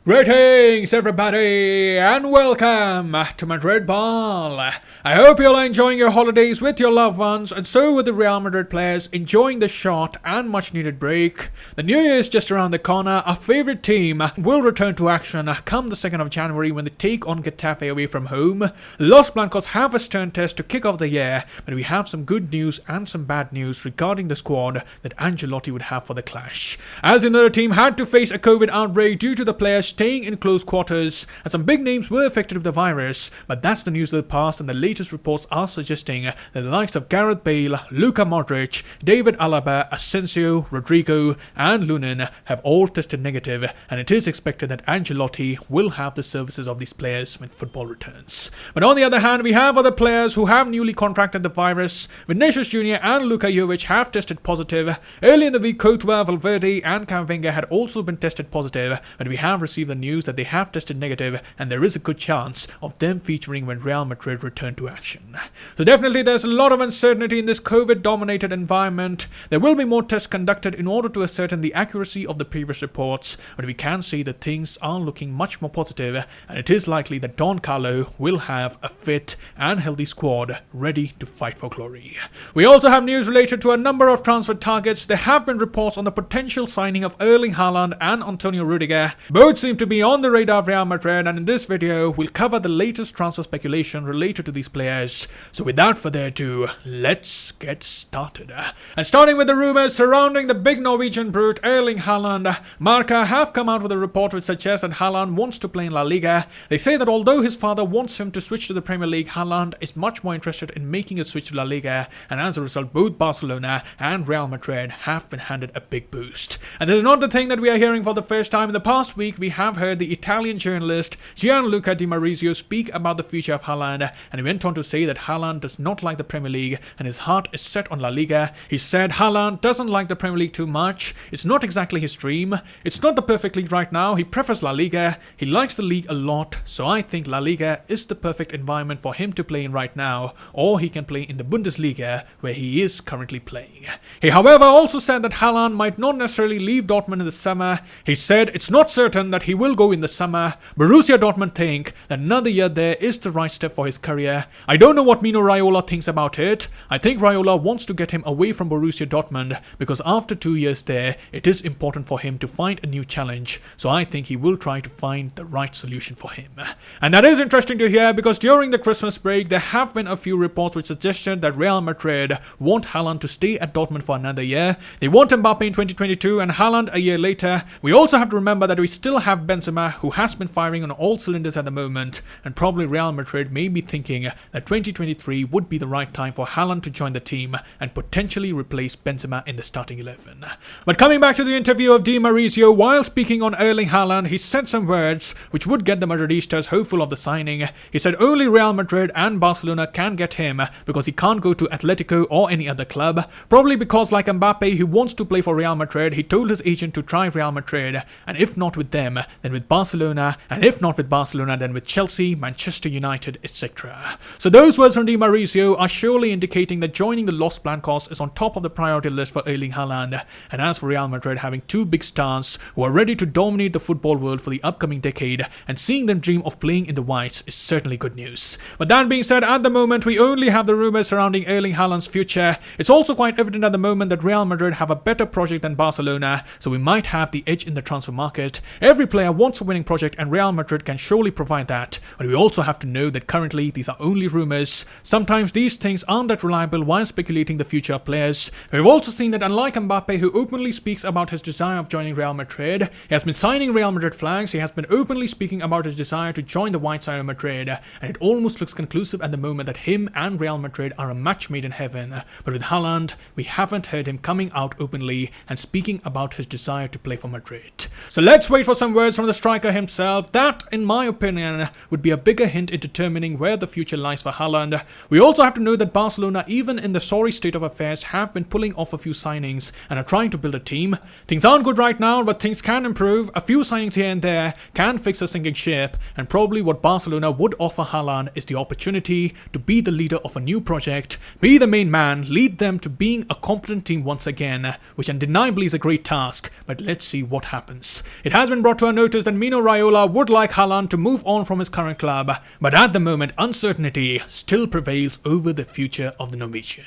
Greetings everybody and welcome to Madrid Ball. I hope you're enjoying your holidays with your loved ones, and so with the Real Madrid players enjoying the short and much needed break. The New Year is just around the corner. Our favourite team will return to action come the 2nd of January when they take on Getafe away from home. Los Blancos have a stern test to kick off the year, but we have some good news and some bad news regarding the squad that Ancelotti would have for the clash. As another team had to face a COVID outbreak due to the players staying in close quarters, and some big names were affected with the virus, but that's the news of the past, and the latest reports are suggesting that the likes of Gareth Bale, Luka Modric, David Alaba, Asensio, Rodrigo and Lunin have all tested negative, and it is expected that Ancelotti will have the services of these players when football returns. But on the other hand, we have other players who have newly contracted the virus. Vinicius Jr. and Luka Jovic have tested positive. Early in the week, Courtois, Valverde and Camavinga had also been tested positive, but we have received the news that they have tested negative, and there is a good chance of them featuring when Real Madrid return to action. So definitely there's a lot of uncertainty in this COVID-dominated environment. There will be more tests conducted in order to ascertain the accuracy of the previous reports, but we can see that things are looking much more positive, and it is likely that Don Carlo will have a fit and healthy squad ready to fight for glory. We also have news related to a number of transfer targets. There have been reports on the potential signing of Erling Haaland and Antonio Rudiger. Both seem to be on the radar of Real Madrid, and in this video we'll cover the latest transfer speculation related to these players. So without further ado, let's get started. And starting with the rumours surrounding the big Norwegian brute Erling Haaland, Marca have come out with a report which suggests that Haaland wants to play in La Liga. They say that although his father wants him to switch to the Premier League, Haaland is much more interested in making a switch to La Liga, and as a result both Barcelona and Real Madrid have been handed a big boost. And this is not the thing that we are hearing for the first time. In the past week we have heard the Italian journalist Gianluca Di Marzio speak about the future of Haaland, and he went on to say that Haaland does not like the Premier League and his heart is set on La Liga. He said Haaland doesn't like the Premier League too much. It's not exactly his dream. It's not the perfect league right now. He prefers La Liga. He likes the league a lot, so I think La Liga is the perfect environment for him to play in right now, or he can play in the Bundesliga where he is currently playing. He however also said that Haaland might not necessarily leave Dortmund in the summer. He said it's not certain that he will go in the summer. Borussia Dortmund think that another year there is the right step for his career. I don't know what Mino Raiola thinks about it. I think Raiola wants to get him away from Borussia Dortmund because after 2 years there, it is important for him to find a new challenge. So I think he will try to find the right solution for him. And that is interesting to hear because during the Christmas break, there have been a few reports which suggested that Real Madrid want Haaland to stay at Dortmund for another year. They want Mbappe in 2022 and Haaland a year later. We also have to remember that we still have Benzema, who has been firing on all cylinders at the moment, and probably Real Madrid may be thinking that 2023 would be the right time for Haaland to join the team and potentially replace Benzema in the starting 11. But coming back to the interview of Di Marzio, while speaking on Erling Haaland, he said some words which would get the Madridistas hopeful of the signing. He said only Real Madrid and Barcelona can get him because he can't go to Atletico or any other club. Probably because like Mbappe, who wants to play for Real Madrid, he told his agent to try Real Madrid, and if not with them, then with Barcelona, and if not with Barcelona, then with Chelsea, Manchester United, etc. So those words from Di Marzio are surely indicating that joining the Los Blancos is on top of the priority list for Erling Haaland. And as for Real Madrid having two big stars who are ready to dominate the football world for the upcoming decade, and seeing them dream of playing in the whites is certainly good news. But that being said, at the moment we only have the rumours surrounding Erling Haaland's future. It's also quite evident at the moment that Real Madrid have a better project than Barcelona, so we might have the edge in the transfer market. Every player wants a winning project and Real Madrid can surely provide that, but we also have to know that currently these are only rumours. Sometimes these things aren't that reliable while speculating the future of players. We've also seen that unlike Mbappe, who openly speaks about his desire of joining Real Madrid, he has been signing Real Madrid flags, he has been openly speaking about his desire to join the white side of Madrid, and it almost looks conclusive at the moment that him and Real Madrid are a match made in heaven. But with Haaland, we haven't heard him coming out openly and speaking about his desire to play for Madrid. So let's wait for some words from the striker himself. That, in my opinion, would be a bigger hint in determining where the future lies for Haaland. We also have to know that Barcelona, even in the sorry state of affairs, have been pulling off a few signings and are trying to build a team. Things aren't good right now, but things can improve. A few signings here and there can fix a sinking ship, and probably what Barcelona would offer Haaland is the opportunity to be the leader of a new project, be the main man, lead them to being a competent team once again, which undeniably is a great task, but let's see what happens. It has been brought to an notice that Mino Raiola would like Haaland to move on from his current club, but at the moment uncertainty still prevails over the future of the Norwegian.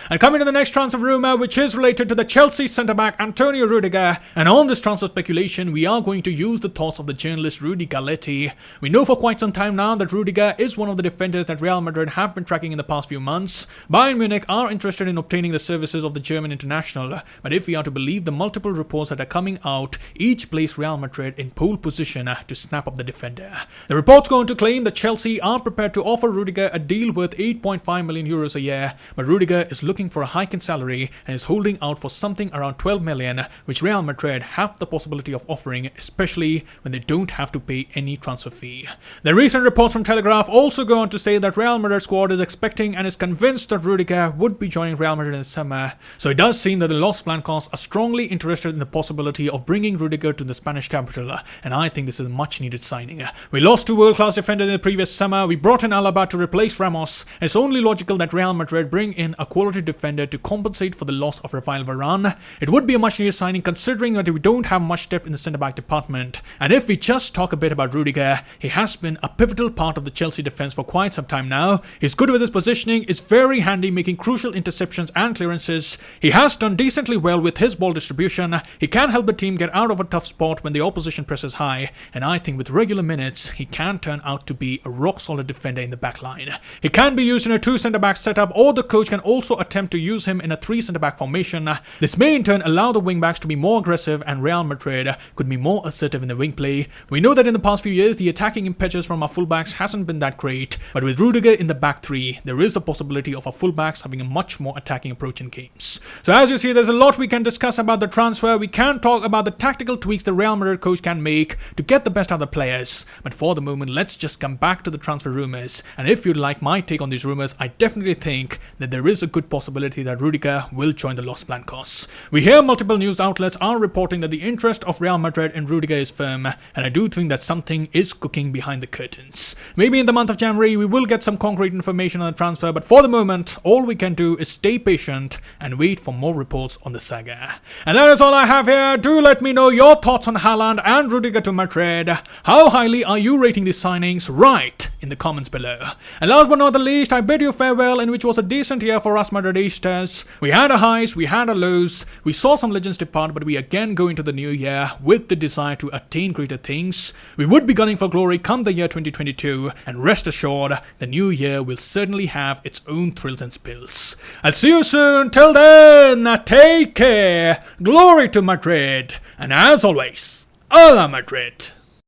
And coming to the next transfer rumour, which is related to the Chelsea centre-back Antonio Rudiger, and on this transfer speculation we are going to use the thoughts of the journalist Rudy Galletti. We know for quite some time now that Rudiger is one of the defenders that Real Madrid have been tracking in the past few months. Bayern Munich are interested in obtaining the services of the German international, but if we are to believe the multiple reports that are coming out, each place Real Madrid in pole position to snap up the defender. The reports go on to claim that Chelsea are prepared to offer Rudiger a deal worth 8.5 million euros a year, but Rudiger is looking for a hike in salary and is holding out for something around 12 million, which Real Madrid have the possibility of offering, especially when they don't have to pay any transfer fee. The recent reports from Telegraph also go on to say that Real Madrid squad is expecting and is convinced that Rudiger would be joining Real Madrid in the summer, so it does seem that the Los Blancos are strongly interested in the possibility of bringing Rudiger to the Spanish capital, and I think this is a much needed signing. We lost two world-class defenders in the previous summer, we brought in Alaba to replace Ramos, and it's only logical that Real Madrid bring in a quality defender to compensate for the loss of Rafael Varane. It would be a much needed signing considering that we don't have much depth in the centre-back department, and if we just talk a bit about Rudiger, he has been a pivotal part of the Chelsea defence for quite some time now. He's good with his positioning, is very handy making crucial interceptions and clearances. He has done decently well with his ball distribution. He can help the team get out of a tough spot when the opposition presses high, and I think with regular minutes he can turn out to be a rock solid defender in the back line. He can be used in a two centre-back setup, or the coach can also attempt to use him in a three centre-back formation. This may in turn allow the wing-backs to be more aggressive and Real Madrid could be more assertive in the wing play. We know that in the past few years the attacking impetus from our fullbacks hasn't been that great, but with Rudiger in the back three, there is the possibility of our fullbacks having a much more attacking approach in games. So as you see, there's a lot we can discuss about the transfer. We can talk about the tactical tweaks the Real Madrid coach can make to get the best out of the players, but for the moment let's just come back to the transfer rumours, and if you'd like my take on these rumours, I definitely think that there is a good possibility that Rudiger will join the Los Blancos. We hear multiple news outlets are reporting that the interest of Real Madrid in Rudiger is firm, and I do think that something is cooking behind the curtains. Maybe in the month of January we will get some concrete information on the transfer, but for the moment all we can do is stay patient and wait for more reports on the saga. And that is all I have here. Do let me know your thoughts on Haaland and Rudiger to Madrid. How highly are you rating these signings? Write in the comments below. And last but not the least, I bid you farewell in which was a decent year for us Madridistas. We had our highs, we had our lows, we saw some legends depart, but we again go into the new year with the desire to attain greater things. We would be gunning for glory come the year 2022, and rest assured, the new year will certainly have its own thrills and spills. I'll see you soon. Till then, take care, glory to Madrid, and as always, Hola Madrid.